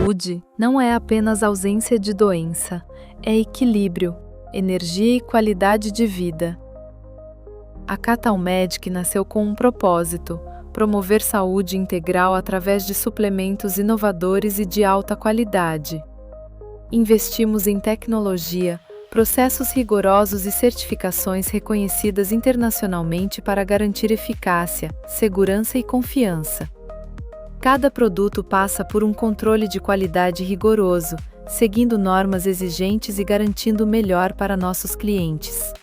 Saúde não é apenas ausência de doença, é equilíbrio, energia e qualidade de vida. A Catalmedic nasceu com um propósito: promover saúde integral através de suplementos inovadores e de alta qualidade. Investimos em tecnologia, processos rigorosos e certificações reconhecidas internacionalmente para garantir eficácia, segurança e confiança. Cada produto passa por um controle de qualidade rigoroso, seguindo normas exigentes e garantindo o melhor para nossos clientes.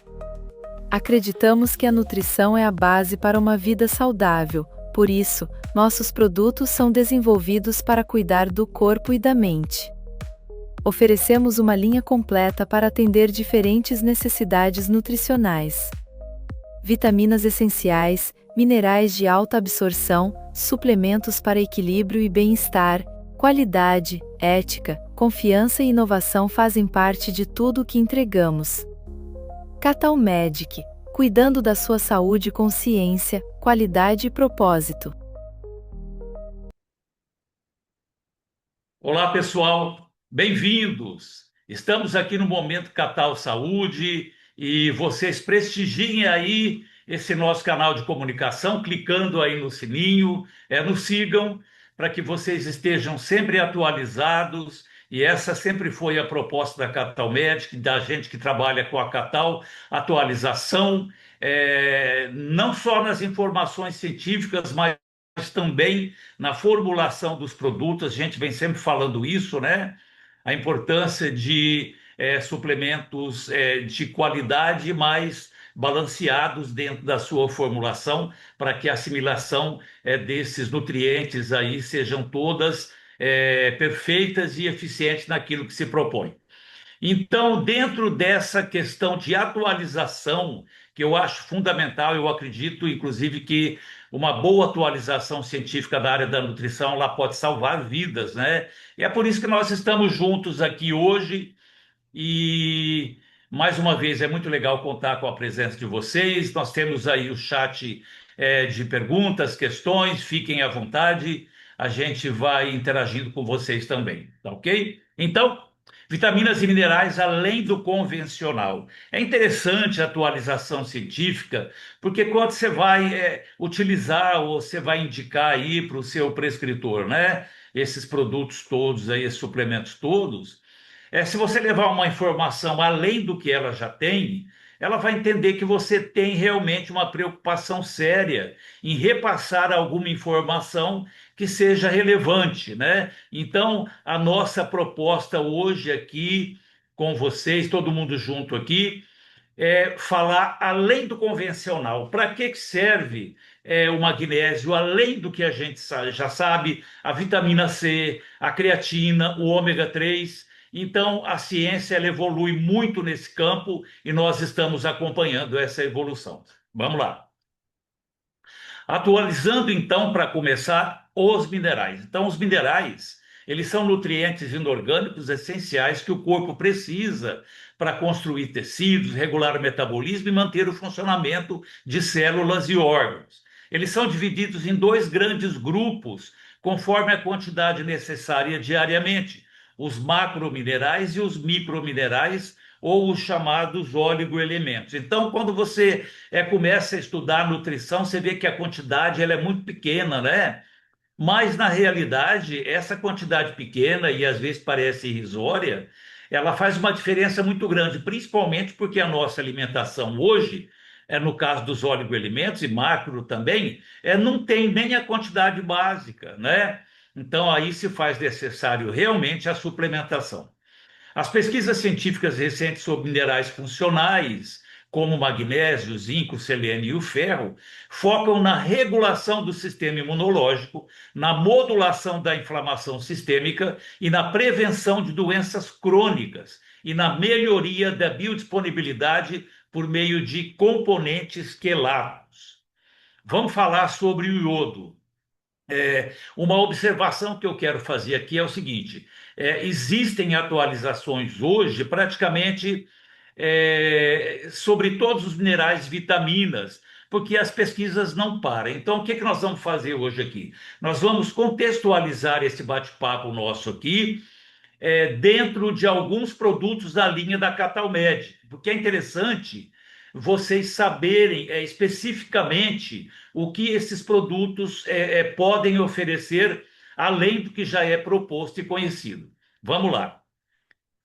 Acreditamos que a nutrição é a base para uma vida saudável, por isso, nossos produtos são desenvolvidos para cuidar do corpo e da mente. Oferecemos uma linha completa para atender diferentes necessidades nutricionais. Vitaminas essenciais, minerais de alta absorção, suplementos para equilíbrio e bem-estar, qualidade, ética, confiança e inovação fazem parte de tudo o que entregamos. Catalmedic, cuidando da sua saúde com ciência, qualidade e propósito. Olá, pessoal, bem-vindos! Estamos aqui no Momento Catal Saúde e vocês prestigiem aí esse nosso canal de comunicação, clicando aí no sininho, nos sigam, para que vocês estejam sempre atualizados. E essa sempre foi a proposta da Catalmedic, da gente que trabalha com a Catal, atualização, não só nas informações científicas, mas também na formulação dos produtos. A gente vem sempre falando isso, né? A importância de suplementos de qualidade, mais balanceados dentro da sua formulação, para que a assimilação desses nutrientes aí sejam todas perfeitas e eficientes naquilo que se propõe. Então, dentro dessa questão de atualização, que eu acho fundamental, eu acredito, inclusive, que uma boa atualização científica da área da nutrição lá pode salvar vidas, né? E é por isso que nós estamos juntos aqui hoje. E mais uma vez é muito legal contar com a presença de vocês. Nós temos aí o chat de perguntas, questões, fiquem à vontade, a gente vai interagindo com vocês também, tá ok? Então, vitaminas e minerais além do convencional. É interessante a atualização científica, porque quando você vai utilizar ou você vai indicar aí para o seu prescritor, né, esses produtos todos aí, esses suplementos todos, se você levar uma informação além do que ela já tem, ela vai entender que você tem realmente uma preocupação séria em repassar alguma informação que seja relevante, né? Então, a nossa proposta hoje aqui com vocês, todo mundo junto aqui, é falar além do convencional. Para que serve o magnésio, além do que a gente já sabe, a vitamina C, a creatina, o ômega 3. Então, a ciência ela evolui muito nesse campo e nós estamos acompanhando essa evolução. Vamos lá. Atualizando, então, para começar, os minerais. Então, os minerais, eles são nutrientes inorgânicos essenciais que o corpo precisa para construir tecidos, regular o metabolismo e manter o funcionamento de células e órgãos. Eles são divididos em dois grandes grupos, conforme a quantidade necessária diariamente: os macrominerais e os microminerais, ou os chamados oligoelementos. Então, quando você começa a estudar nutrição, você vê que a quantidade ela é muito pequena, né? Mas, na realidade, essa quantidade pequena, e às vezes parece irrisória, ela faz uma diferença muito grande, principalmente porque a nossa alimentação hoje, no caso dos oligoelementos e macro também, não tem nem a quantidade básica, né? Então, aí se faz necessário realmente a suplementação. As pesquisas científicas recentes sobre minerais funcionais, como o magnésio, o zinco, o selênio e o ferro, focam na regulação do sistema imunológico, na modulação da inflamação sistêmica e na prevenção de doenças crônicas e na melhoria da biodisponibilidade por meio de componentes quelatos. Vamos falar sobre o iodo. Uma observação que eu quero fazer aqui é o seguinte: existem atualizações hoje praticamente sobre todos os minerais, vitaminas, porque as pesquisas não param. Então, o que que nós vamos fazer hoje aqui? Nós vamos contextualizar esse bate-papo nosso aqui dentro de alguns produtos da linha da Catalmed, porque é interessante vocês saberem especificamente o que esses produtos podem oferecer, além do que já é proposto e conhecido. Vamos lá.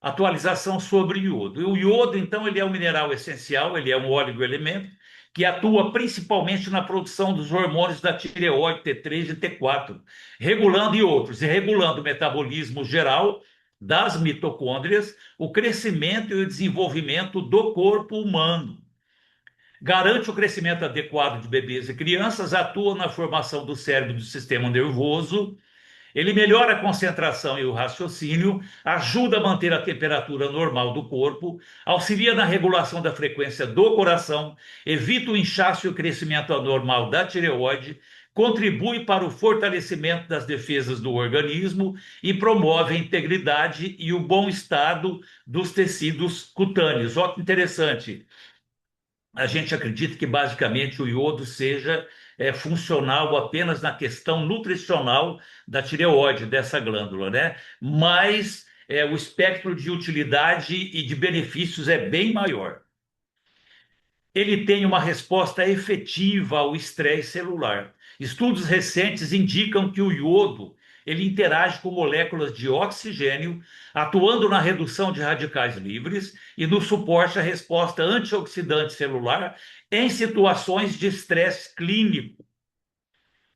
Atualização sobre o iodo. O iodo, então, ele é um mineral essencial, ele é um oligoelemento que atua principalmente na produção dos hormônios da tireoide T3 e T4, regulando e outros, e regulando o metabolismo geral das mitocôndrias, o crescimento e o desenvolvimento do corpo humano. Garante o crescimento adequado de bebês e crianças, atua na formação do cérebro e do sistema nervoso. Ele melhora a concentração e o raciocínio, ajuda a manter a temperatura normal do corpo, auxilia na regulação da frequência do coração, evita o inchaço e o crescimento anormal da tireoide, contribui para o fortalecimento das defesas do organismo e promove a integridade e o bom estado dos tecidos cutâneos. Olha que interessante. A gente acredita que basicamente o iodo seja funcional apenas na questão nutricional da tireoide, dessa glândula, né? Mas o espectro de utilidade e de benefícios é bem maior. Ele tem uma resposta efetiva ao estresse celular. Estudos recentes indicam que o iodo ele interage com moléculas de oxigênio, atuando na redução de radicais livres e no suporte à resposta antioxidante celular em situações de estresse clínico.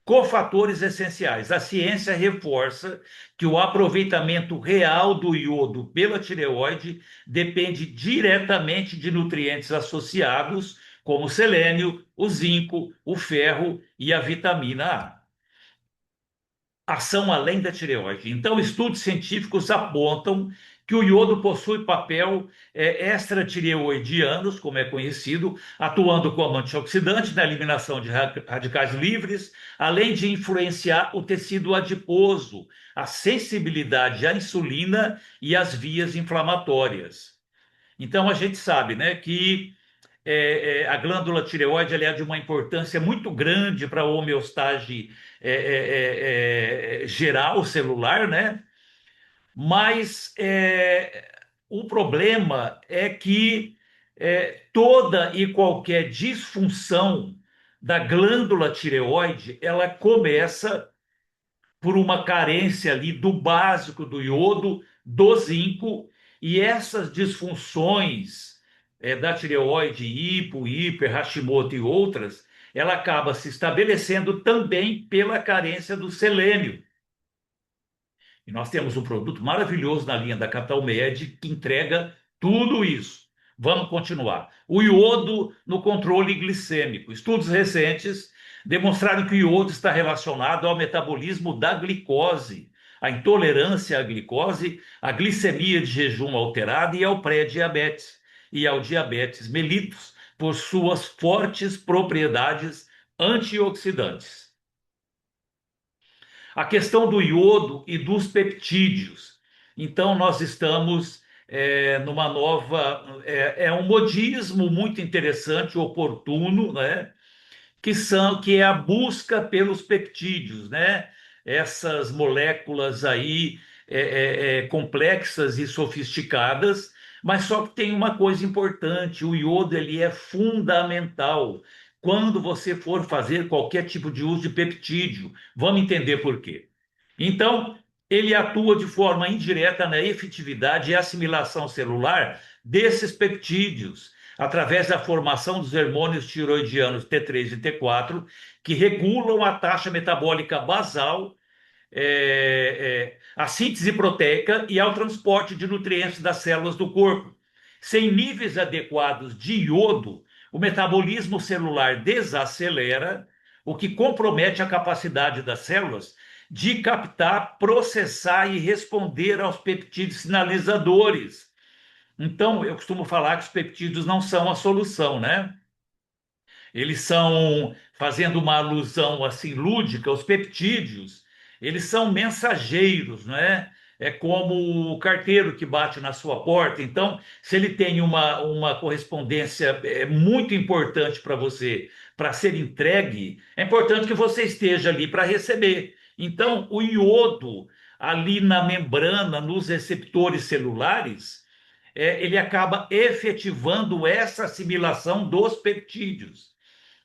Cofatores essenciais. A ciência reforça que o aproveitamento real do iodo pela tireoide depende diretamente de nutrientes associados, como o selênio, o zinco, o ferro e a vitamina A. Ação além da tireoide. Então, estudos científicos apontam que o iodo possui papel extratireoidianos, como é conhecido, atuando como antioxidante na eliminação de radicais livres, além de influenciar o tecido adiposo, a sensibilidade à insulina e às vias inflamatórias. Então, a gente sabe, né, que a glândula tireoide ela é de uma importância muito grande para a homeostase geral celular, né? Mas o problema é que toda e qualquer disfunção da glândula tireoide ela começa por uma carência ali do básico do iodo, do zinco, e essas disfunções da tireoide, hipo, hiper, Hashimoto e outras, ela acaba se estabelecendo também pela carência do selênio. E nós temos um produto maravilhoso na linha da Catalmed que entrega tudo isso. Vamos continuar. O iodo no controle glicêmico. Estudos recentes demonstraram que o iodo está relacionado ao metabolismo da glicose, à intolerância à glicose, à glicemia de jejum alterada e ao pré-diabetes e ao diabetes mellitus, por suas fortes propriedades antioxidantes. A questão do iodo e dos peptídeos. Então, nós estamos numa nova. Um modismo muito interessante, oportuno, né? Que é a busca pelos peptídeos, né? Essas moléculas aí complexas e sofisticadas, mas só que tem uma coisa importante: o iodo ele é fundamental quando você for fazer qualquer tipo de uso de peptídeo. Vamos entender por quê. Então, ele atua de forma indireta na efetividade e assimilação celular desses peptídeos, através da formação dos hormônios tiroidianos T3 e T4, que regulam a taxa metabólica basal, a síntese proteica e ao transporte de nutrientes das células do corpo. Sem níveis adequados de iodo, o metabolismo celular desacelera, o que compromete a capacidade das células de captar, processar e responder aos peptídeos sinalizadores. Então, eu costumo falar que os peptídeos não são a solução, né? Eles são, fazendo uma alusão assim lúdica, os peptídeos, eles são mensageiros, né? é como o carteiro que bate na sua porta. Então, se ele tem uma correspondência muito importante para você, para ser entregue, é importante que você esteja ali para receber. Então, o iodo ali na membrana, nos receptores celulares, ele acaba efetivando essa assimilação dos peptídeos.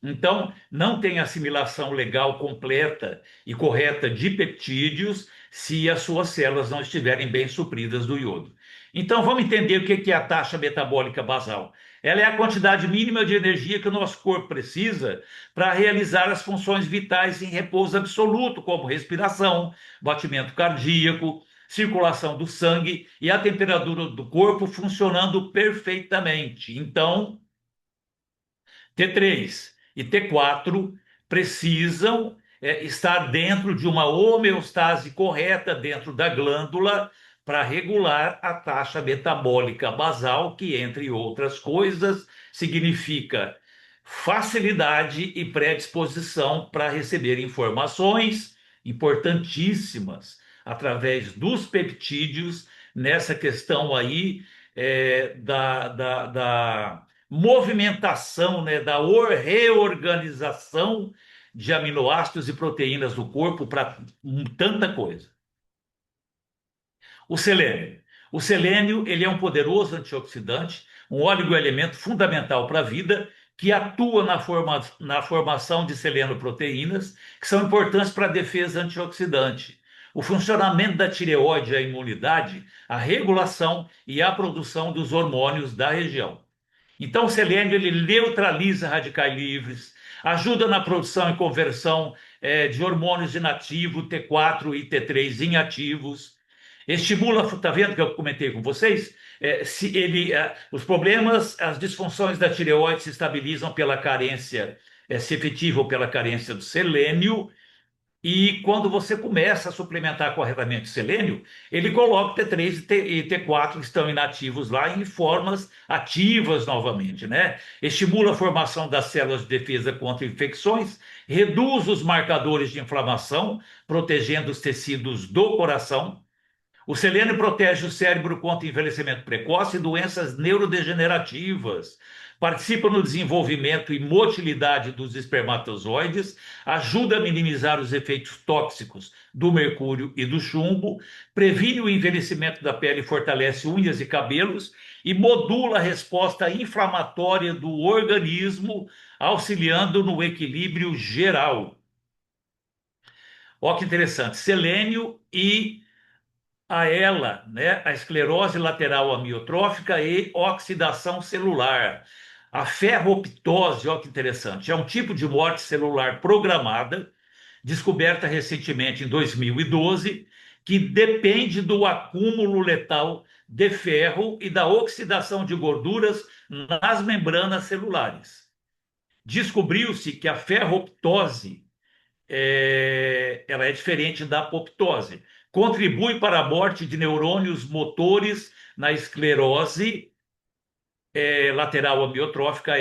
Então, não tem assimilação legal completa e correta de peptídeos se as suas células não estiverem bem supridas do iodo. Então, vamos entender o que é a taxa metabólica basal. Ela é a quantidade mínima de energia que o nosso corpo precisa para realizar as funções vitais em repouso absoluto, como respiração, batimento cardíaco, circulação do sangue e a temperatura do corpo funcionando perfeitamente. Então, T3 e T4 precisam estar dentro de uma homeostase correta dentro da glândula para regular a taxa metabólica basal, que, entre outras coisas, significa facilidade e predisposição para receber informações importantíssimas através dos peptídeos nessa questão aí da movimentação, né, da reorganização de aminoácidos e proteínas do corpo para tanta coisa. O selênio. O selênio ele é um poderoso antioxidante, um oligoelemento fundamental para a vida, que atua na formação de selenoproteínas, que são importantes para a defesa antioxidante, o funcionamento da tireoide, a imunidade, a regulação e a produção dos hormônios da região. Então, o selênio ele neutraliza radicais livres, ajuda na produção e conversão de hormônios inativos, T4 e T3 inativos, estimula, está vendo que eu comentei com vocês? Os problemas, as disfunções da tireoide se estabilizam pela carência, se efetiva ou pela carência do selênio, e quando você começa a suplementar corretamente selênio, ele coloca T3 e T4 que estão inativos lá em formas ativas novamente, né? Estimula a formação das células de defesa contra infecções, reduz os marcadores de inflamação, protegendo os tecidos do coração. O selênio protege o cérebro contra envelhecimento precoce e doenças neurodegenerativas. Participa no desenvolvimento e motilidade dos espermatozoides, ajuda a minimizar os efeitos tóxicos do mercúrio e do chumbo, previne o envelhecimento da pele, fortalece unhas e cabelos e modula a resposta inflamatória do organismo, auxiliando no equilíbrio geral. Olha que interessante, selênio e a esclerose lateral amiotrófica e oxidação celular. A ferroptose, olha que interessante, é um tipo de morte celular programada, descoberta recentemente em 2012, que depende do acúmulo letal de ferro e da oxidação de gorduras nas membranas celulares. Descobriu-se que a ferroptose ela é diferente da apoptose. Contribui para a morte de neurônios motores na esclerose lateral amiotrófica,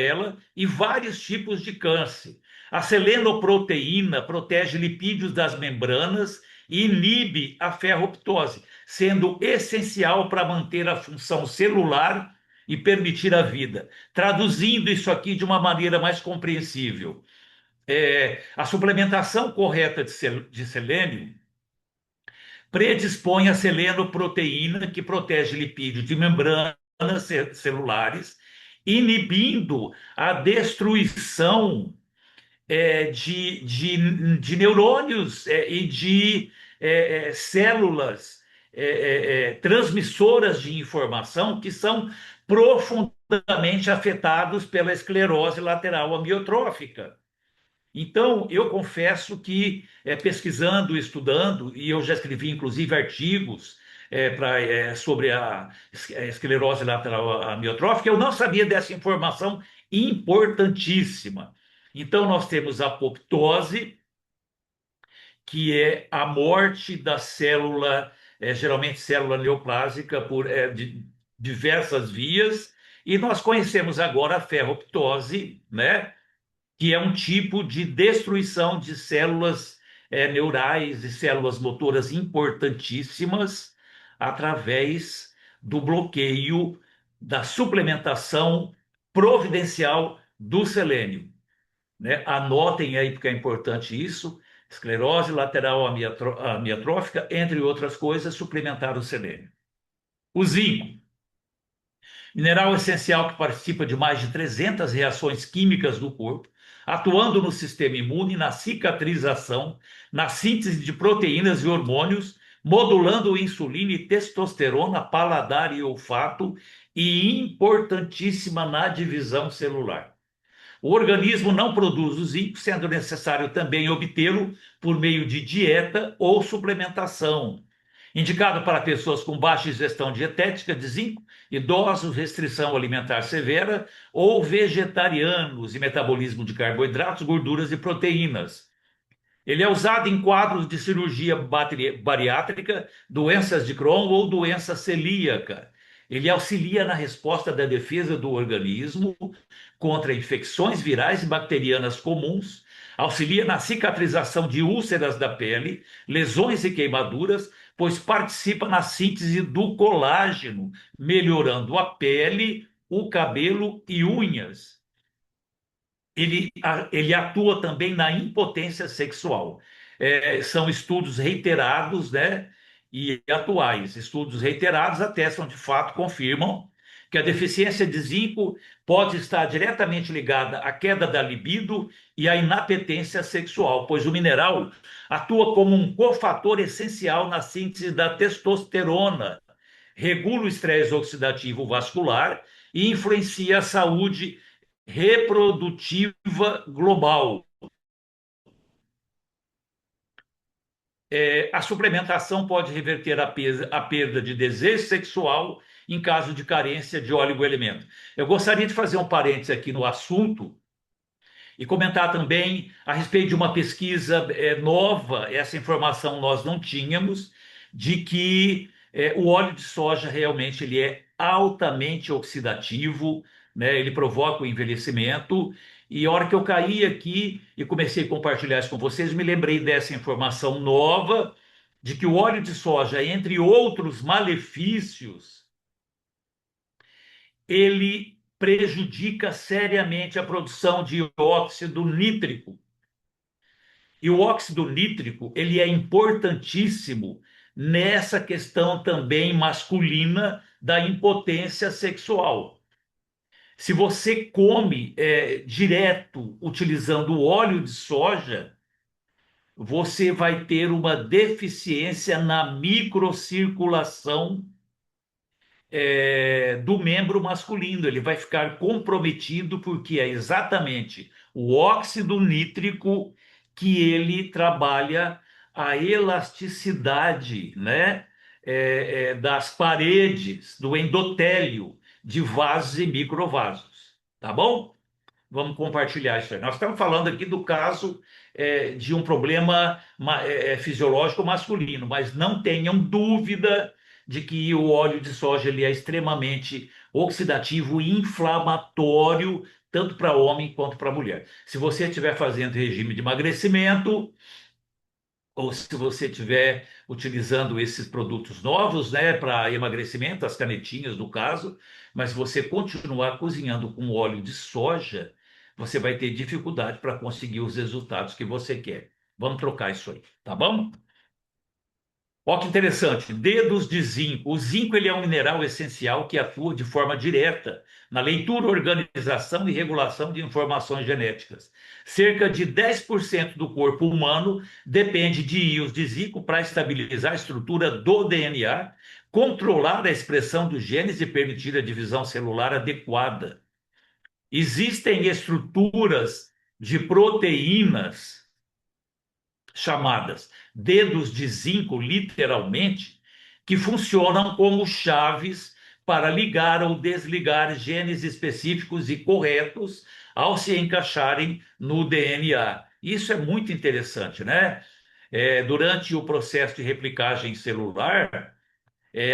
e vários tipos de câncer. A selenoproteína protege lipídios das membranas e inibe a ferroptose, sendo essencial para manter a função celular e permitir a vida. Traduzindo isso aqui de uma maneira mais compreensível, a suplementação correta de selênio predispõe a selenoproteína, que protege lipídios de membranas celulares, inibindo a destruição de neurônios e de células transmissoras de informação que são profundamente afetados pela esclerose lateral amiotrófica. Então, eu confesso que, pesquisando, estudando, e eu já escrevi inclusive artigos sobre a esclerose lateral amiotrófica, eu não sabia dessa informação importantíssima. Então, nós temos a apoptose, que é a morte da célula, geralmente célula neoplásica, por diversas vias, e nós conhecemos agora a ferroptose, né? Que é um tipo de destruição de células neurais e células motoras importantíssimas através do bloqueio da suplementação providencial do selênio, né? Anotem aí porque é importante isso. Esclerose lateral amiotrófica, entre outras coisas, suplementar o selênio. O zinco, mineral essencial que participa de mais de 300 reações químicas do corpo, atuando no sistema imune, na cicatrização, na síntese de proteínas e hormônios, modulando insulina e testosterona, paladar e olfato, e importantíssima na divisão celular. O organismo não produz o zinco, sendo necessário também obtê-lo por meio de dieta ou suplementação. Indicado para pessoas com baixa ingestão dietética de zinco, idosos, restrição alimentar severa ou vegetarianos e metabolismo de carboidratos, gorduras e proteínas. Ele é usado em quadros de cirurgia bariátrica, doenças de Crohn ou doença celíaca. Ele auxilia na resposta da defesa do organismo contra infecções virais e bacterianas comuns, auxilia na cicatrização de úlceras da pele, lesões e queimaduras, pois participa na síntese do colágeno, melhorando a pele, o cabelo e unhas. Ele atua também na impotência sexual. São estudos reiterados, né, e atuais. Estudos reiterados atestam, de fato, confirmam que a deficiência de zinco pode estar diretamente ligada à queda da libido e à inapetência sexual, pois o mineral atua como um cofator essencial na síntese da testosterona, regula o estresse oxidativo vascular e influencia a saúde reprodutiva global. A suplementação pode reverter a perda de desejo sexual em caso de carência de oligoelemento. Eu gostaria de fazer um parênteses aqui no assunto e comentar também a respeito de uma pesquisa nova, essa informação nós não tínhamos, de que o óleo de soja realmente ele é altamente oxidativo, né? Ele provoca o envelhecimento. E a hora que eu caí aqui e comecei a compartilhar isso com vocês, me lembrei dessa informação nova, de que o óleo de soja, entre outros malefícios, ele prejudica seriamente a produção de óxido nítrico. E o óxido nítrico, ele é importantíssimo nessa questão também masculina da impotência sexual. Se você come direto utilizando óleo de soja, você vai ter uma deficiência na microcirculação do membro masculino. Ele vai ficar comprometido porque é exatamente o óxido nítrico que ele trabalha a elasticidade, né, das paredes, do endotélio, de vasos e microvasos. Tá bom? Vamos compartilhar isso aí. Nós estamos falando aqui do caso de um problema fisiológico masculino, mas não tenham dúvida de que o óleo de soja ele é extremamente oxidativo e inflamatório, tanto para homem quanto para mulher. Se você estiver fazendo regime de emagrecimento, ou se você estiver utilizando esses produtos novos, né, para emagrecimento, as canetinhas no caso, mas você continuar cozinhando com óleo de soja, você vai ter dificuldade para conseguir os resultados que você quer. Vamos trocar isso aí, tá bom? Olha que interessante, dedos de zinco. O zinco ele é um mineral essencial que atua de forma direta na leitura, organização e regulação de informações genéticas. Cerca de 10% do corpo humano depende de íons de zinco para estabilizar a estrutura do DNA, controlar a expressão dos genes e permitir a divisão celular adequada. Existem estruturas de proteínas chamadas dedos de zinco, literalmente, que funcionam como chaves para ligar ou desligar genes específicos e corretos ao se encaixarem no DNA. Isso é muito interessante, né? Durante o processo de replicagem celular,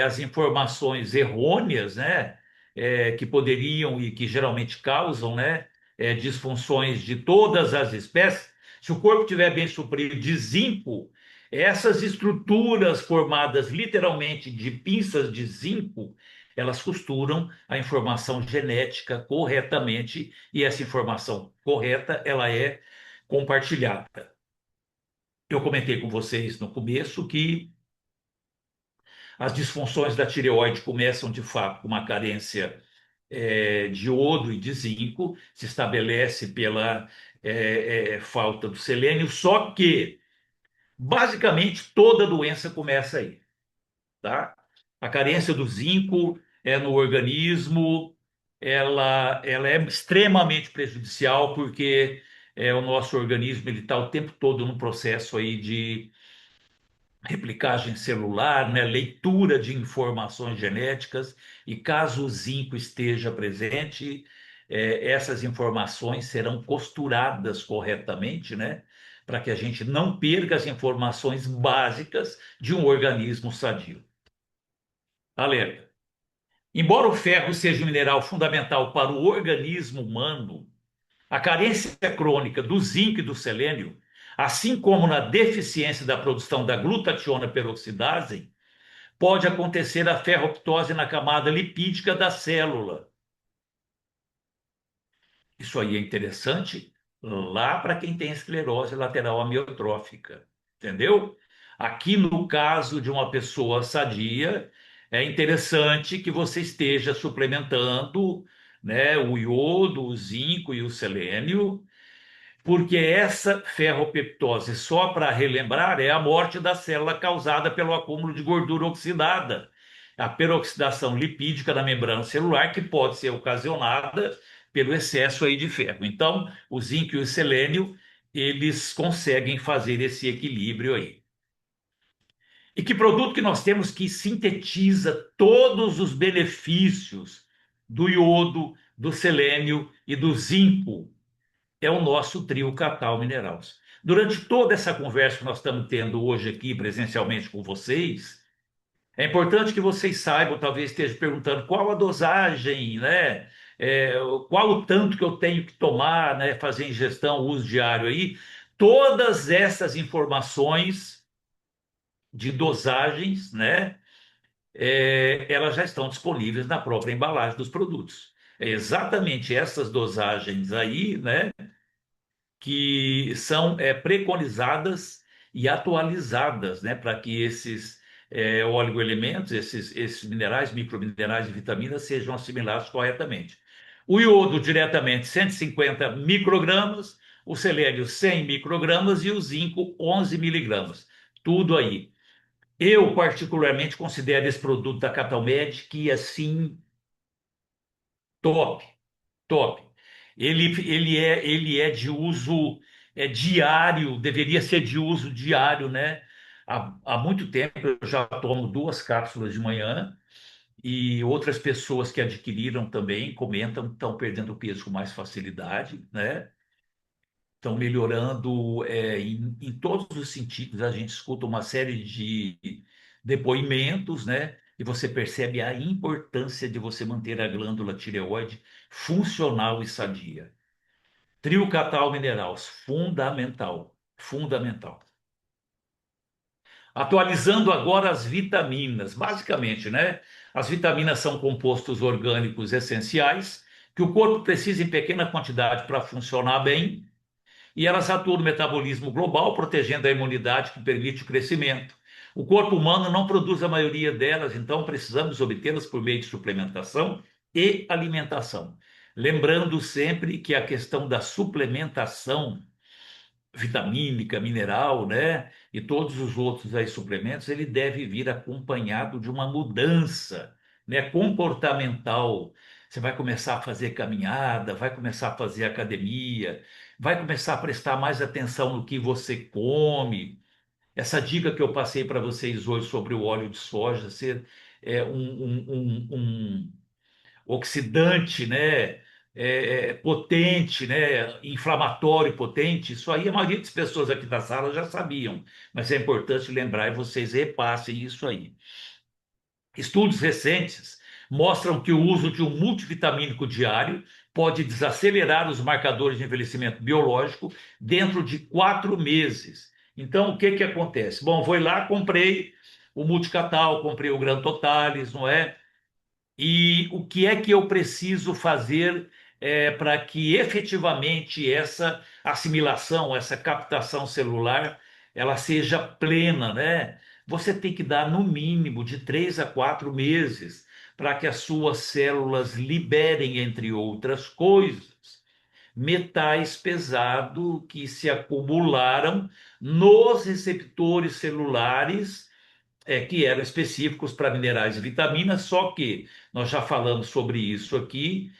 as informações errôneas, né, que poderiam e que geralmente causam, né, disfunções de todas as espécies, se o corpo estiver bem suprido de zinco, Essas estruturas formadas literalmente de pinças de zinco, elas costuram a informação genética corretamente e essa informação correta, ela é compartilhada. Eu comentei com vocês no começo que as disfunções da tireoide começam de fato com uma carência de iodo e de zinco, se estabelece pela falta do selênio, só que basicamente toda doença começa aí, tá? A carência do zinco no organismo, ela é extremamente prejudicial porque o nosso organismo ele está o tempo todo num processo aí de replicagem celular, né, leitura de informações genéticas, e caso o zinco esteja presente, essas informações serão costuradas corretamente, né, para que a gente não perca as informações básicas de um organismo sadio. Alerta. Embora o ferro seja um mineral fundamental para o organismo humano, a carência crônica do zinco e do selênio, assim como na deficiência da produção da glutationa peroxidase, pode acontecer a ferroptose na camada lipídica da célula. Isso aí é interessante lá para quem tem esclerose lateral amiotrófica, entendeu? Aqui no caso de uma pessoa sadia, é interessante que você esteja suplementando, né, o iodo, o zinco e o selênio, porque essa ferropeptose, só para relembrar, é a morte da célula causada pelo acúmulo de gordura oxidada, a peroxidação lipídica da membrana celular, que pode ser ocasionada pelo excesso aí de ferro. Então, o zinco e o selênio, eles conseguem fazer esse equilíbrio aí. E que produto que nós temos que sintetiza todos os benefícios do iodo, do selênio e do zinco? É o nosso trio Catal Minerals. Durante toda essa conversa que nós estamos tendo hoje aqui presencialmente com vocês, é importante que vocês saibam, talvez estejam perguntando qual a dosagem, né? Qual o tanto que eu tenho que tomar, né? Fazer ingestão, uso diário aí. Todas essas informações de dosagens, né? Elas já estão disponíveis na própria embalagem dos produtos. É exatamente essas dosagens aí, né? Que são preconizadas e atualizadas, né, para que esses oligoelementos, esses minerais, microminerais e vitaminas sejam assimilados corretamente. O iodo diretamente 150 microgramas, o selênio 100 microgramas e o zinco 11 miligramas. Tudo aí. Eu particularmente considero esse produto da Catalmed que assim top. Top. Ele é de uso diário, deveria ser de uso diário, né? Há muito tempo eu já tomo 2 cápsulas de manhã e outras pessoas que adquiriram também comentam que estão perdendo peso com mais facilidade, né? Estão melhorando em todos os sentidos. A gente escuta uma série de depoimentos, né? E você percebe a importância de você manter a glândula tireoide funcional e sadia. Trio Catal Minerals, fundamental, fundamental. Atualizando agora as vitaminas, basicamente, né? As vitaminas são compostos orgânicos essenciais que o corpo precisa em pequena quantidade para funcionar bem e elas atuam no metabolismo global, protegendo a imunidade que permite o crescimento. O corpo humano não produz a maioria delas, então precisamos obtê-las por meio de suplementação e alimentação. Lembrando sempre que a questão da suplementação vitamínica, mineral, né, e todos os outros aí suplementos, ele deve vir acompanhado de uma mudança, né, comportamental. Você vai começar a fazer caminhada, vai começar a fazer academia, vai começar a prestar mais atenção no que você come. Essa dica que eu passei para vocês hoje sobre o óleo de soja ser um oxidante, né? Potente, né? Inflamatório potente. Isso aí a maioria das pessoas aqui da sala já sabiam, mas é importante lembrar e vocês repassem isso aí. Estudos recentes mostram que o uso de um multivitamínico diário pode desacelerar os marcadores de envelhecimento biológico dentro de 4 meses Então, o que que acontece? Bom, vou lá, comprei o Multicatal, comprei o Gran Totalis, não é? E o que é que eu preciso fazer para que efetivamente essa assimilação, essa captação celular, ela seja plena, né? Você tem que dar no mínimo de 3 a 4 meses para que as suas células liberem, entre outras coisas, metais pesados que se acumularam nos receptores celulares que eram específicos para minerais e vitaminas, só que nós já falamos sobre isso aqui.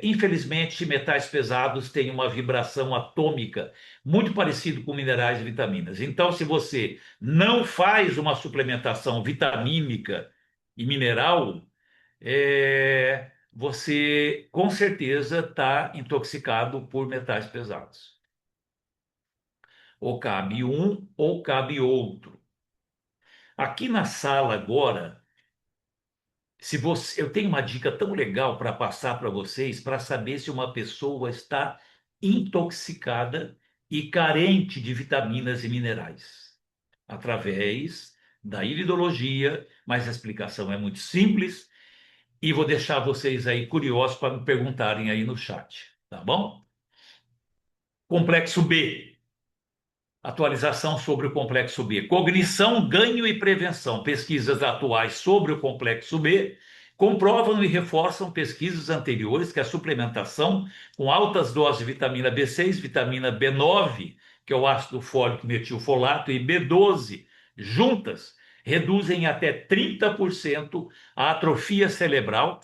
Infelizmente, metais pesados têm uma vibração atômica muito parecido com minerais e vitaminas. Então, se você não faz uma suplementação vitamínica e mineral, você com certeza está intoxicado por metais pesados. Ou cabe um ou cabe outro. Aqui na sala agora, se você, eu tenho uma dica tão legal para passar para vocês para saber se uma pessoa está intoxicada e carente de vitaminas e minerais, através da iridologia, mas a explicação é muito simples e vou deixar vocês aí curiosos para me perguntarem aí no chat, tá bom? Complexo B. Atualização sobre o complexo B. Cognição, ganho e prevenção. Pesquisas atuais sobre o complexo B comprovam e reforçam pesquisas anteriores que a suplementação com altas doses de vitamina B6, vitamina B9, que é o ácido fólico metilfolato, e B12, juntas, reduzem até 30% a atrofia cerebral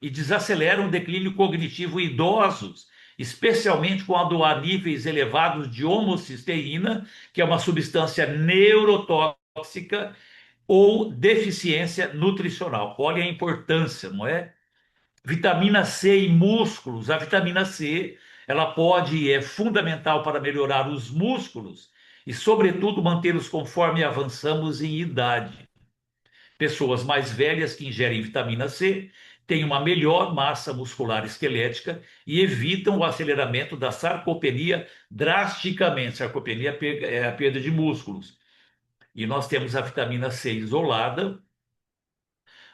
e desaceleram o declínio cognitivo em idosos, especialmente quando há níveis elevados de homocisteína, que é uma substância neurotóxica, ou deficiência nutricional. Olha a importância, não é? Vitamina C e músculos. A vitamina C, ela pode e é fundamental para melhorar os músculos e, sobretudo, mantê-los conforme avançamos em idade. Pessoas mais velhas que ingerem vitamina C têm uma melhor massa muscular esquelética e evitam o aceleramento da sarcopenia drasticamente. Sarcopenia é a perda de músculos. E nós temos a vitamina C isolada,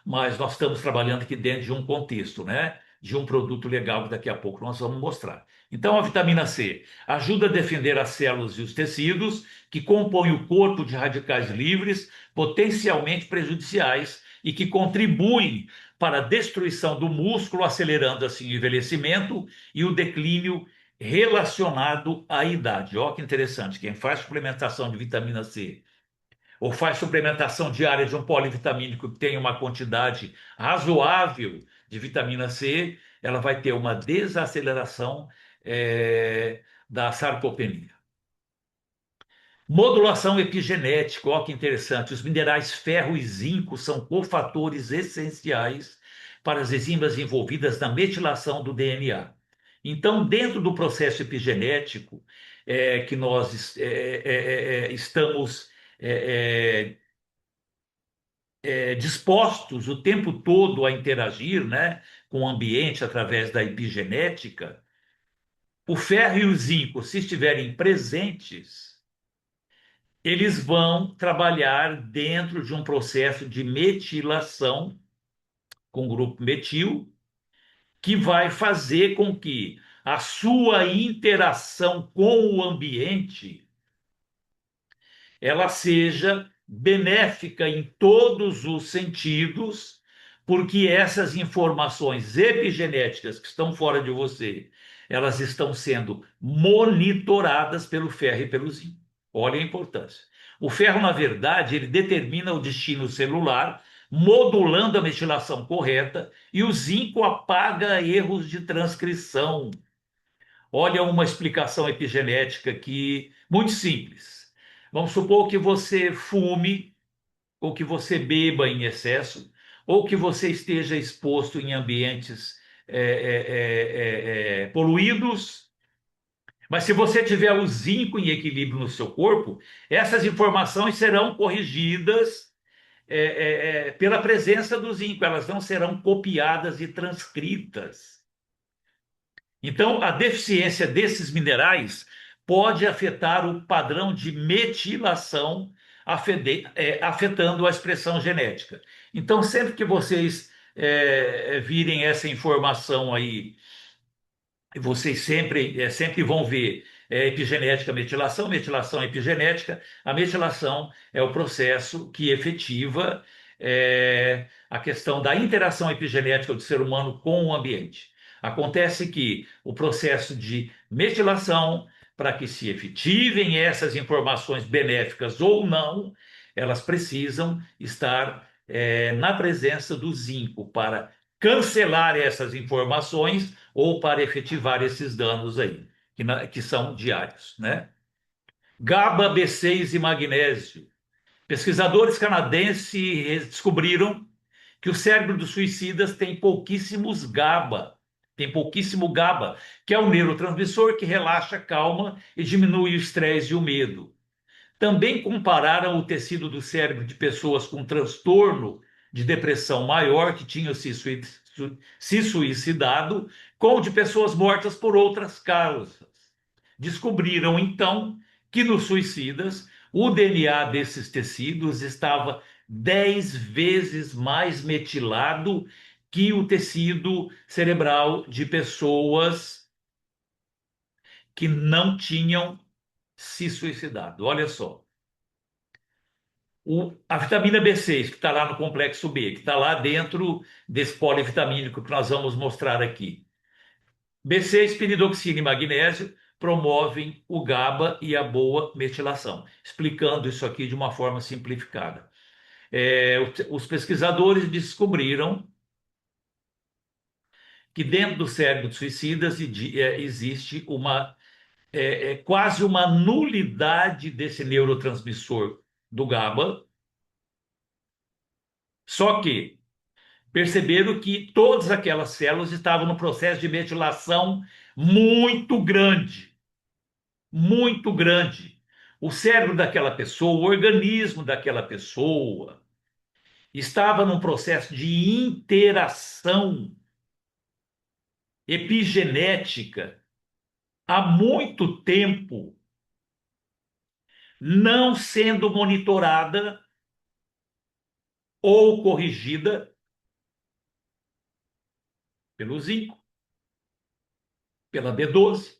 mas nós estamos trabalhando aqui dentro de um contexto, né? De um produto legal que daqui a pouco nós vamos mostrar. Então, a vitamina C ajuda a defender as células e os tecidos que compõem o corpo de radicais livres potencialmente prejudiciais e que contribuem para a destruição do músculo, acelerando assim o envelhecimento e o declínio relacionado à idade. Olha que interessante, quem faz suplementação de vitamina C ou faz suplementação diária de um polivitamínico que tem uma quantidade razoável de vitamina C, ela vai ter uma desaceleração da sarcopenia. Modulação epigenética, olha que interessante. Os minerais ferro e zinco são cofatores essenciais para as enzimas envolvidas na metilação do DNA. Então, dentro do processo epigenético que nós estamos dispostos o tempo todo a interagir, né, com o ambiente através da epigenética, o ferro e o zinco, se estiverem presentes, eles vão trabalhar dentro de um processo de metilação com o grupo metil, que vai fazer com que a sua interação com o ambiente ela seja benéfica em todos os sentidos, porque essas informações epigenéticas que estão fora de você, elas estão sendo monitoradas pelo ferro e pelo zinco. Olha a importância. O ferro, na verdade, ele determina o destino celular, modulando a metilação correta, e o zinco apaga erros de transcrição. Olha uma explicação epigenética aqui muito simples. Vamos supor que você fume, ou que você beba em excesso, ou que você esteja exposto em ambientes poluídos. Mas se você tiver o zinco em equilíbrio no seu corpo, essas informações serão corrigidas pela presença do zinco, elas não serão copiadas e transcritas. Então, a deficiência desses minerais pode afetar o padrão de metilação, afetando a expressão genética. Então, sempre que vocês virem essa informação aí, vocês sempre vão ver epigenética, metilação, metilação, epigenética. A metilação é o processo que efetiva a questão da interação epigenética do ser humano com o ambiente. Acontece que o processo de metilação, para que se efetivem essas informações benéficas ou não, elas precisam estar na presença do zinco para cancelar essas informações ou para efetivar esses danos aí, que são diários, né? GABA, B6 e magnésio. Pesquisadores canadenses descobriram que o cérebro dos suicidas tem pouquíssimo GABA, que é o neurotransmissor que relaxa, calma e diminui o estresse e o medo. Também compararam o tecido do cérebro de pessoas com transtorno de depressão maior que tinham se suicidado com o de pessoas mortas por outras causas. Descobriram então que nos suicidas o DNA desses tecidos estava 10 vezes mais metilado que o tecido cerebral de pessoas que não tinham se suicidado. Olha só. A vitamina B6, que está lá no complexo B, que está lá dentro desse polivitamínico que nós vamos mostrar aqui. B6, piridoxina e magnésio promovem o GABA e a boa metilação. Explicando isso aqui de uma forma simplificada. Os pesquisadores descobriram que dentro do cérebro de suicidas existe quase uma nulidade desse neurotransmissor do GABA. Só que perceberam que todas aquelas células estavam no processo de metilação muito grande, muito grande. O cérebro daquela pessoa, o organismo daquela pessoa, estava num processo de interação epigenética há muito tempo, não sendo monitorada ou corrigida pelo zinco, pela B12,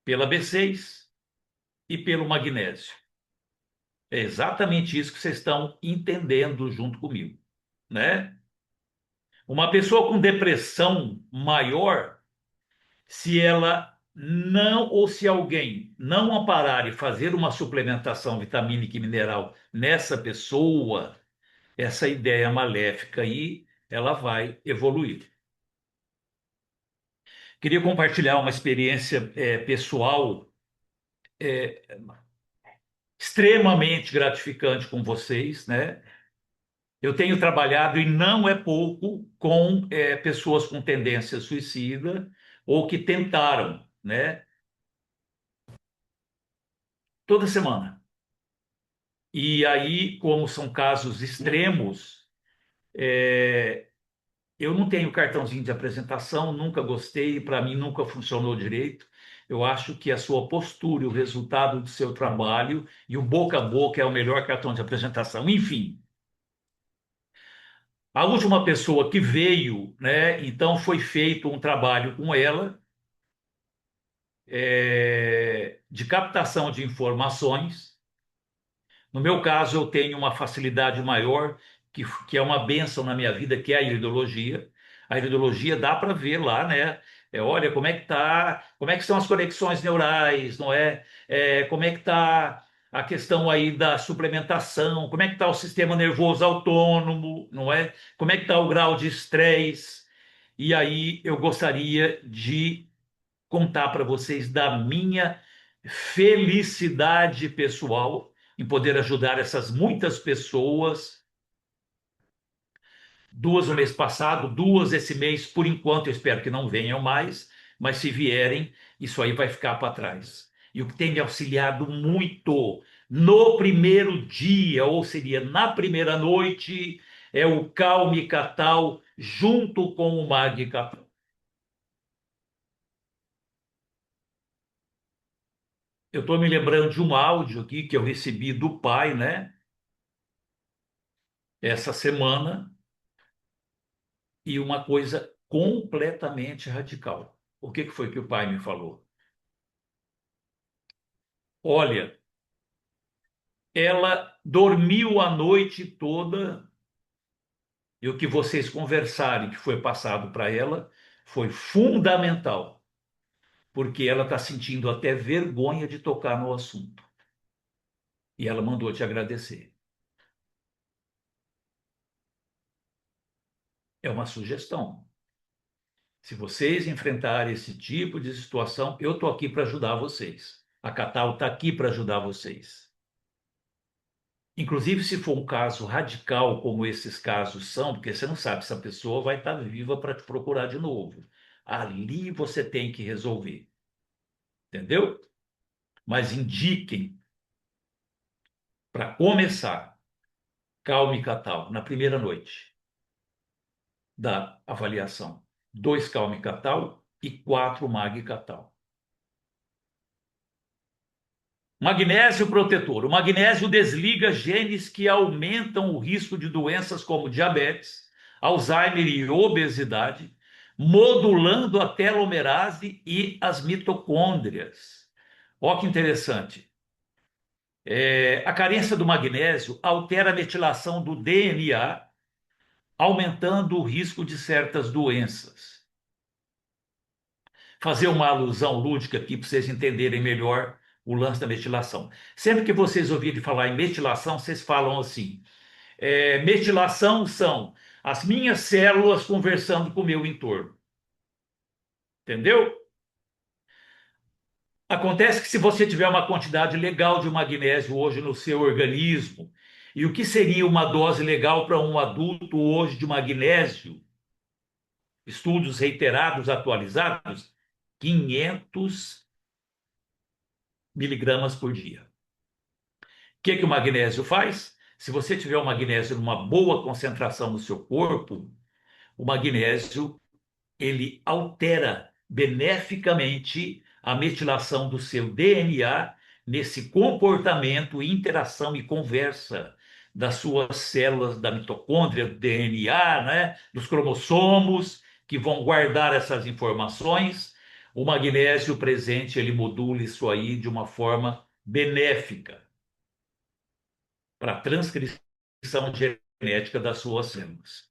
pela B6 e pelo magnésio. É exatamente isso que vocês estão entendendo junto comigo, né? Uma pessoa com depressão maior, se ela não, ou se alguém não amparar e fazer uma suplementação vitamínica e mineral nessa pessoa, essa ideia maléfica aí, ela vai evoluir. Queria compartilhar uma experiência pessoal extremamente gratificante com vocês, né? Eu tenho trabalhado, e não é pouco, com pessoas com tendência suicida ou que tentaram, né? Toda semana. E aí, como são casos extremos, eu não tenho cartãozinho de apresentação, nunca gostei, para mim nunca funcionou direito. Eu acho que a sua postura, o resultado do seu trabalho e o boca a boca é o melhor cartão de apresentação. Enfim, a última pessoa que veio, né? Então foi feito um trabalho com ela de captação de informações. No meu caso, eu tenho uma facilidade maior, que é uma bênção na minha vida, que é a iridologia. A iridologia dá para ver lá, né? Olha como é que tá, como é que são as conexões neurais, não é? Como é que tá a questão aí da suplementação, como é que está o sistema nervoso autônomo, não é? Como é que está o grau de estresse? E aí eu gostaria de contar para vocês da minha felicidade pessoal em poder ajudar essas muitas pessoas. Duas no mês passado, duas esse mês, por enquanto eu espero que não venham mais, mas se vierem, isso aí vai ficar para trás. E o que tem me auxiliado muito no primeiro dia, ou seria na primeira noite, é o Calme Catal junto com o Mag Catal. Eu estou me lembrando de um áudio aqui que eu recebi do pai, né? Essa semana, e uma coisa completamente radical. O que foi que o pai me falou? Olha, ela dormiu a noite toda e o que vocês conversarem, que foi passado para ela, foi fundamental, porque ela está sentindo até vergonha de tocar no assunto. E ela mandou te agradecer. É uma sugestão. Se vocês enfrentarem esse tipo de situação, eu estou aqui para ajudar vocês. A Catal está aqui para ajudar vocês. Inclusive, se for um caso radical, como esses casos são, porque você não sabe se a pessoa vai estar viva para te procurar de novo. Ali você tem que resolver. Entendeu? Mas indiquem, para começar, calme catal, na primeira noite da avaliação. 2 calme catal e 4 mag catal. Magnésio protetor. O magnésio desliga genes que aumentam o risco de doenças como diabetes, Alzheimer e obesidade, modulando a telomerase e as mitocôndrias. Olha que interessante. A carência do magnésio altera a metilação do DNA, aumentando o risco de certas doenças. Fazer uma alusão lúdica aqui para vocês entenderem melhor o lance da metilação. Sempre que vocês ouvirem falar em metilação, vocês falam assim: metilação são as minhas células conversando com o meu entorno. Entendeu? Acontece que se você tiver uma quantidade legal de magnésio hoje no seu organismo, e o que seria uma dose legal para um adulto hoje de magnésio? Estudos reiterados, atualizados, 500 miligramas por dia. O que o magnésio faz? Se você tiver o magnésio numa boa concentração no seu corpo, o magnésio ele altera beneficamente a metilação do seu DNA nesse comportamento, interação e conversa das suas células da mitocôndria, do DNA, né, dos cromossomos que vão guardar essas informações. O magnésio presente ele modula isso aí de uma forma benéfica para a transcrição genética das suas células.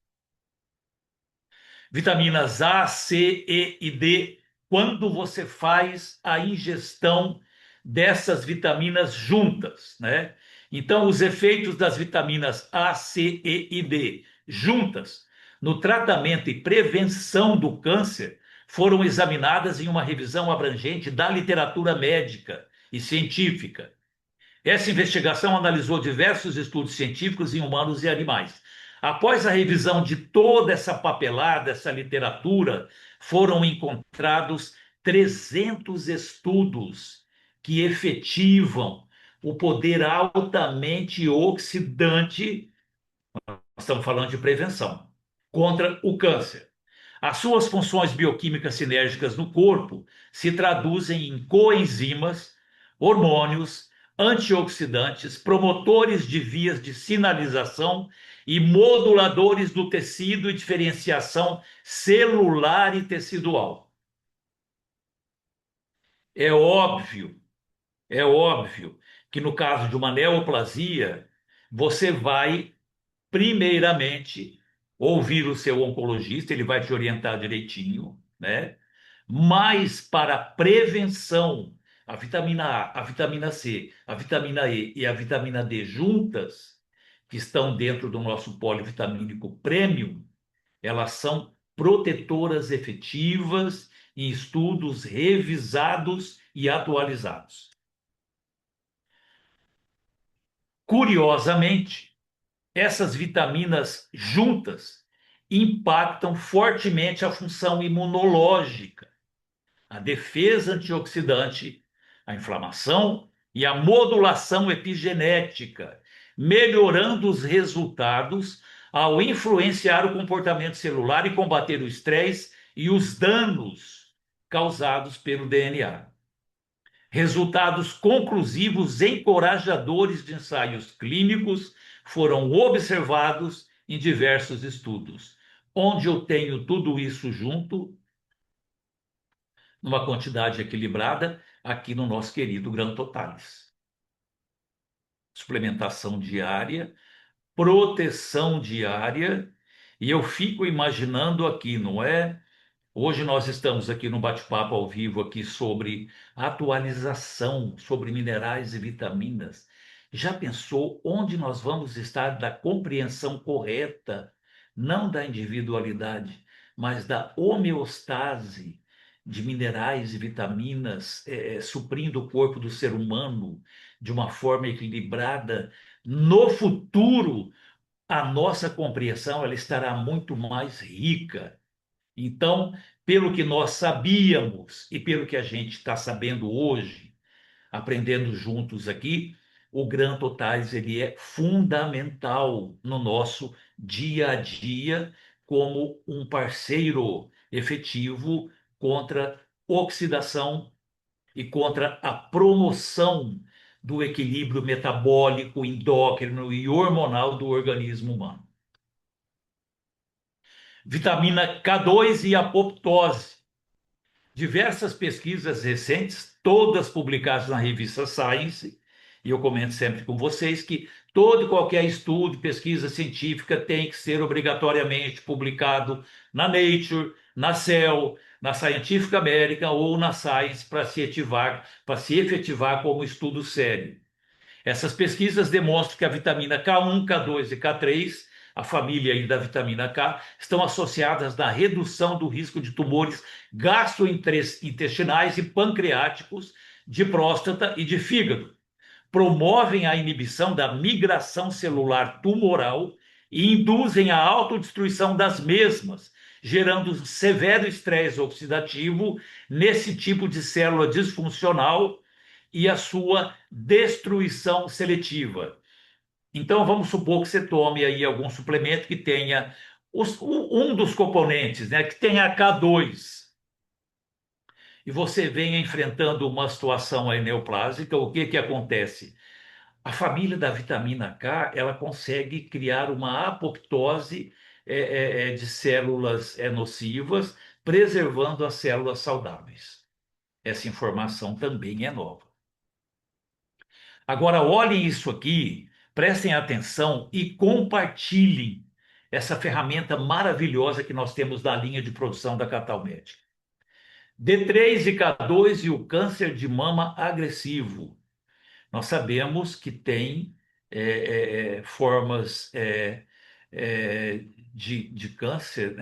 Vitaminas A, C, E e D, quando você faz a ingestão dessas vitaminas juntas, né? Então, os efeitos das vitaminas A, C, E e D juntas no tratamento e prevenção do câncer foram examinadas em uma revisão abrangente da literatura médica e científica. Essa investigação analisou diversos estudos científicos em humanos e animais. Após a revisão de toda essa papelada, essa literatura, foram encontrados 300 estudos que efetivam o poder altamente oxidante, nós estamos falando de prevenção, contra o câncer. As suas funções bioquímicas sinérgicas no corpo se traduzem em coenzimas, hormônios, antioxidantes, promotores de vias de sinalização e moduladores do tecido e diferenciação celular e tecidual. É óbvio, é óbvio que no caso de uma neoplasia, você vai primeiramente ouvir o seu oncologista, ele vai te orientar direitinho, né? Mas para prevenção, a vitamina A, a vitamina C, a vitamina E e a vitamina D juntas, que estão dentro do nosso polivitamínico premium, elas são protetoras efetivas em estudos revisados e atualizados. Curiosamente, essas vitaminas juntas impactam fortemente a função imunológica, a defesa antioxidante, a inflamação e a modulação epigenética, melhorando os resultados ao influenciar o comportamento celular e combater o estresse e os danos causados pelo DNA. Resultados conclusivos encorajadores de ensaios clínicos foram observados em diversos estudos. Onde eu tenho tudo isso junto, numa quantidade equilibrada, aqui no nosso querido Gran Totalis. Suplementação diária, proteção diária, e eu fico imaginando aqui, não é? Hoje nós estamos aqui no bate-papo ao vivo aqui sobre atualização, sobre minerais e vitaminas. Já pensou onde nós vamos estar da compreensão correta, não da individualidade, mas da homeostase de minerais e vitaminas, suprindo o corpo do ser humano de uma forma equilibrada? No futuro, a nossa compreensão ela estará muito mais rica. Então, pelo que nós sabíamos e pelo que a gente está sabendo hoje, aprendendo juntos aqui, o Gran Totais ele é fundamental no nosso dia a dia como um parceiro efetivo contra oxidação e contra a promoção do equilíbrio metabólico, endócrino e hormonal do organismo humano. Vitamina K2 e apoptose. Diversas pesquisas recentes, todas publicadas na revista Science, e eu comento sempre com vocês que todo e qualquer estudo, pesquisa científica tem que ser obrigatoriamente publicado na Nature, na Cell, na Scientific American ou na Science para se efetivar como estudo sério. Essas pesquisas demonstram que a vitamina K1, K2 e K3, a família aí da vitamina K, estão associadas na redução do risco de tumores gastrointestinais e pancreáticos, de próstata e de fígado. Promovem a inibição da migração celular tumoral e induzem a autodestruição das mesmas, gerando severo estresse oxidativo nesse tipo de célula disfuncional e a sua destruição seletiva. Então, vamos supor que você tome aí algum suplemento que tenha um dos componentes, né, que tenha K2, e você venha enfrentando uma situação aí neoplásica, o que que acontece? A família da vitamina K, ela consegue criar uma apoptose de células nocivas, preservando as células saudáveis. Essa informação também é nova. Agora, olhem isso aqui, prestem atenção e compartilhem essa ferramenta maravilhosa que nós temos na linha de produção da Catal Médica. D3 e K2 e o câncer de mama agressivo. Nós sabemos que tem formas é, de câncer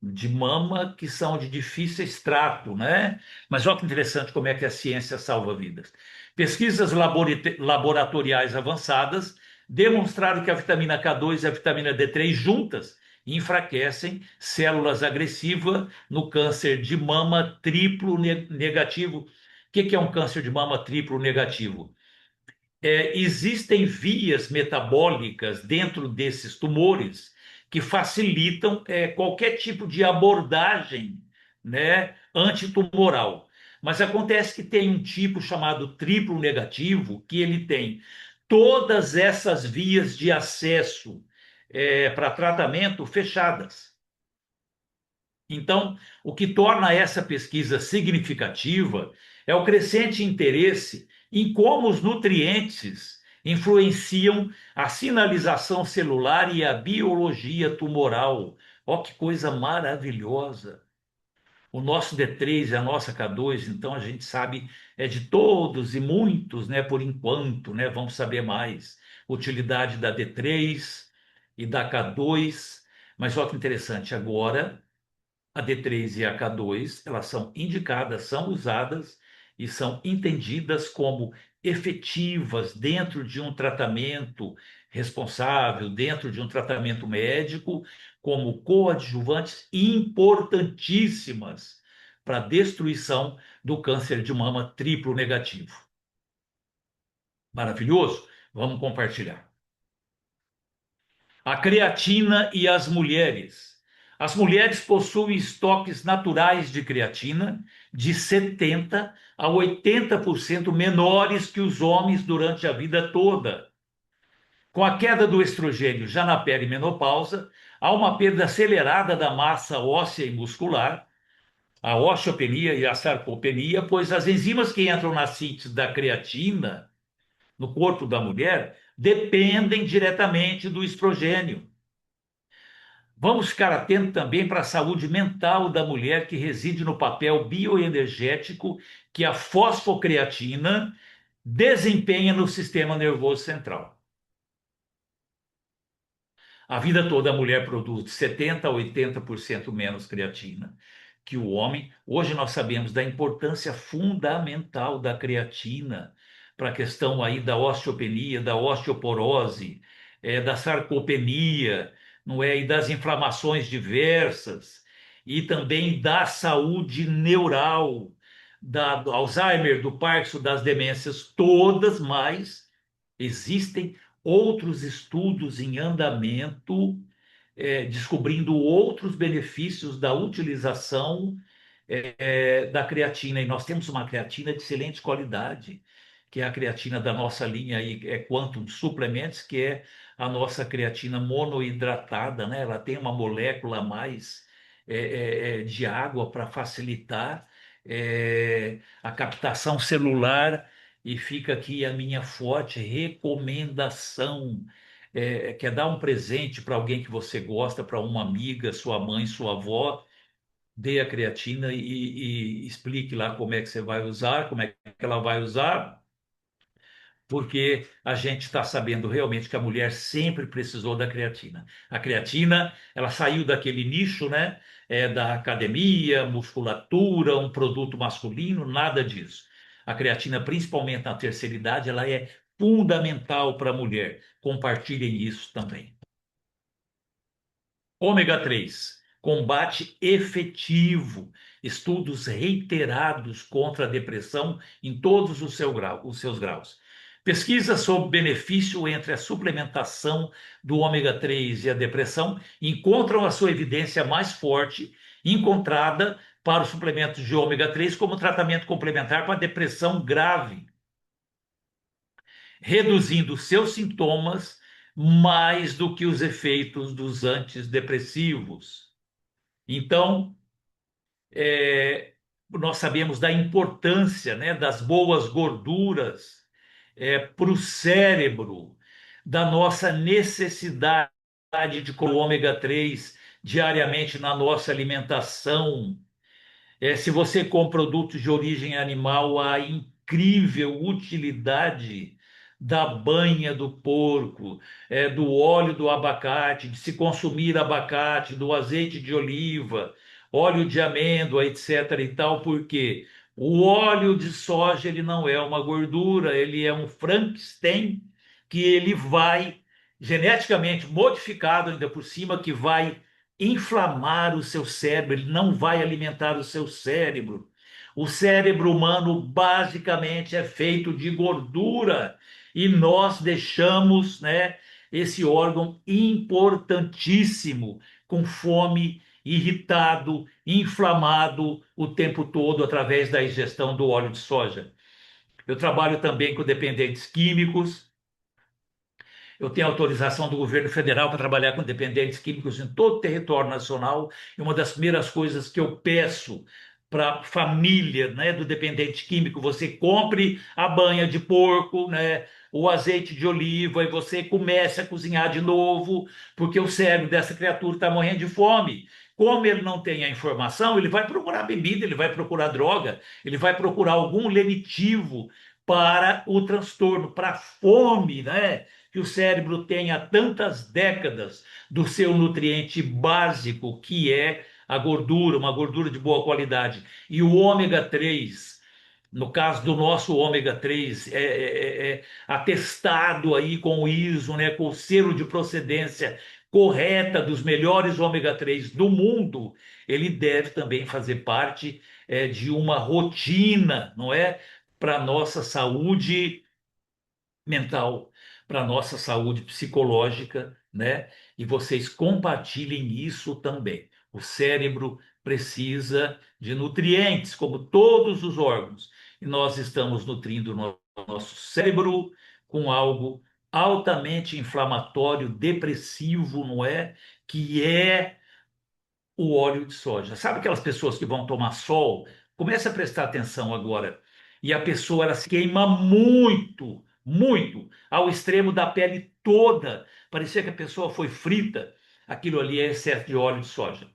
de mama que são de difícil extrato, né? Mas olha que interessante como é que a ciência salva vidas. Pesquisas laboratoriais avançadas demonstraram que a vitamina K2 e a vitamina D3 juntas enfraquecem células agressivas no câncer de mama triplo negativo. O que é um câncer de mama triplo negativo? Existem vias metabólicas dentro desses tumores que facilitam qualquer tipo de abordagem, né, antitumoral. Mas acontece que tem um tipo chamado triplo negativo, que ele tem todas essas vias de acesso para tratamento fechadas. Então, o que torna essa pesquisa significativa é o crescente interesse em como os nutrientes influenciam a sinalização celular e a biologia tumoral. Ó, que coisa maravilhosa! O nosso D3 e a nossa K2, então a gente sabe de todos e muitos, né, por enquanto, né, vamos saber mais. Utilidade da D3 e da K2, mas olha que interessante, agora a D3 e a K2, elas são indicadas, são usadas e são entendidas como efetivas dentro de um tratamento responsável, dentro de um tratamento médico, como coadjuvantes importantíssimas para a destruição do câncer de mama triplo negativo. Maravilhoso? Vamos compartilhar. A creatina e as mulheres. As mulheres possuem estoques naturais de creatina de 70 a 80% menores que os homens durante a vida toda. Com a queda do estrogênio já na perimenopausa, há uma perda acelerada da massa óssea e muscular, a osteopenia e a sarcopenia, pois as enzimas que entram na síntese da creatina no corpo da mulher dependem diretamente do estrogênio. Vamos ficar atentos também para a saúde mental da mulher, que reside no papel bioenergético que a fosfocreatina desempenha no sistema nervoso central. A vida toda a mulher produz de 70 a 80% menos creatina que o homem. Hoje nós sabemos da importância fundamental da creatina para a questão aí da osteopenia, da osteoporose, da sarcopenia, não é? E das inflamações diversas, e também da saúde neural, do Alzheimer, do Parkinson, das demências todas, mas existem outros estudos em andamento, descobrindo outros benefícios da utilização da creatina. E nós temos uma creatina de excelente qualidade, que é a creatina da nossa linha aí, Quantum Suplements, que é a nossa creatina monoidratada, né? Ela tem uma molécula a mais de água para facilitar a captação celular. E fica aqui a minha forte recomendação. Quer dar um presente para alguém que você gosta, para uma amiga, sua mãe, sua avó, dê a creatina e explique lá como é que você vai usar, como é que ela vai usar, porque a gente está sabendo realmente que a mulher sempre precisou da creatina. A creatina, ela saiu daquele nicho, né, da academia, musculatura, um produto masculino, nada disso. A creatina, principalmente na terceira idade, ela é fundamental para a mulher. Compartilhem isso também. Ômega 3, combate efetivo, estudos reiterados contra a depressão em todos os seus graus. Pesquisas sobre benefício entre a suplementação do ômega 3 e a depressão encontram a sua evidência mais forte encontrada para os suplementos de ômega 3 como tratamento complementar para a depressão grave, reduzindo seus sintomas mais do que os efeitos dos antidepressivos. Então, nós sabemos da importância, né, das boas gorduras para o cérebro, da nossa necessidade de comer ômega 3 diariamente na nossa alimentação. Se você come produtos de origem animal, a incrível utilidade da banha do porco, do óleo do abacate, de se consumir abacate, do azeite de oliva, óleo de amêndoa, etc. e tal, porque o óleo de soja ele não é uma gordura, ele é um Frankenstein que ele vai geneticamente modificado ainda por cima, que vai inflamar o seu cérebro, ele não vai alimentar o seu cérebro. O cérebro humano basicamente é feito de gordura e nós deixamos, né, esse órgão importantíssimo com fome, irritado, inflamado o tempo todo através da ingestão do óleo de soja. Eu trabalho também com dependentes químicos. Eu tenho autorização do governo federal para trabalhar com dependentes químicos em todo o território nacional. E uma das primeiras coisas que eu peço para a família, né, do dependente químico, você compre a banha de porco, né, o azeite de oliva, e você comece a cozinhar de novo, porque o cérebro dessa criatura está morrendo de fome. Como ele não tem a informação, ele vai procurar bebida, ele vai procurar droga, ele vai procurar algum lenitivo para o transtorno, para a fome, né? Que o cérebro tem há tantas décadas do seu nutriente básico, que é a gordura, uma gordura de boa qualidade. E o ômega 3, no caso do nosso ômega 3, atestado aí com o ISO, né, com o selo de procedência correta dos melhores ômega 3 do mundo, ele deve também fazer parte de uma rotina, não é? Para a nossa saúde mental, para a nossa saúde psicológica, né? E vocês compartilhem isso também. O cérebro precisa de nutrientes, como todos os órgãos, e nós estamos nutrindo o nosso cérebro com algo altamente inflamatório, depressivo, não é? Que é o óleo de soja. Sabe aquelas pessoas que vão tomar sol? Comece a prestar atenção agora. E a pessoa ela se queima muito, muito, ao extremo da pele toda. Parecia que a pessoa foi frita. Aquilo ali é excesso de óleo de soja.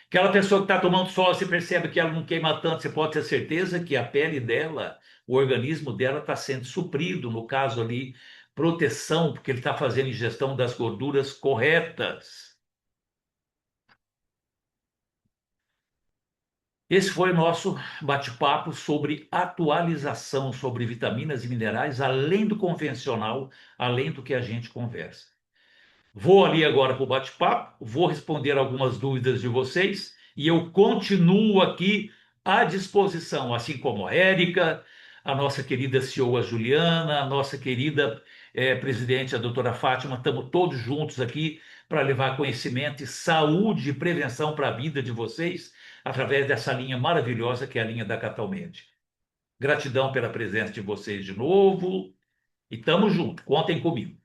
Aquela pessoa que está tomando sol, você percebe que ela não queima tanto, você pode ter certeza que a pele dela, o organismo dela está sendo suprido, no caso ali, proteção, porque ele está fazendo ingestão das gorduras corretas. Esse foi o nosso bate-papo sobre atualização sobre vitaminas e minerais, além do convencional, além do que a gente conversa. Vou ali agora para o bate-papo, vou responder algumas dúvidas de vocês e eu continuo aqui à disposição, assim como a Érica, a nossa querida CEO, a Juliana, a nossa querida presidente, a doutora Fátima, estamos todos juntos aqui para levar conhecimento e saúde e prevenção para a vida de vocês através dessa linha maravilhosa que é a linha da Catalmed. Gratidão pela presença de vocês de novo e estamos juntos, contem comigo.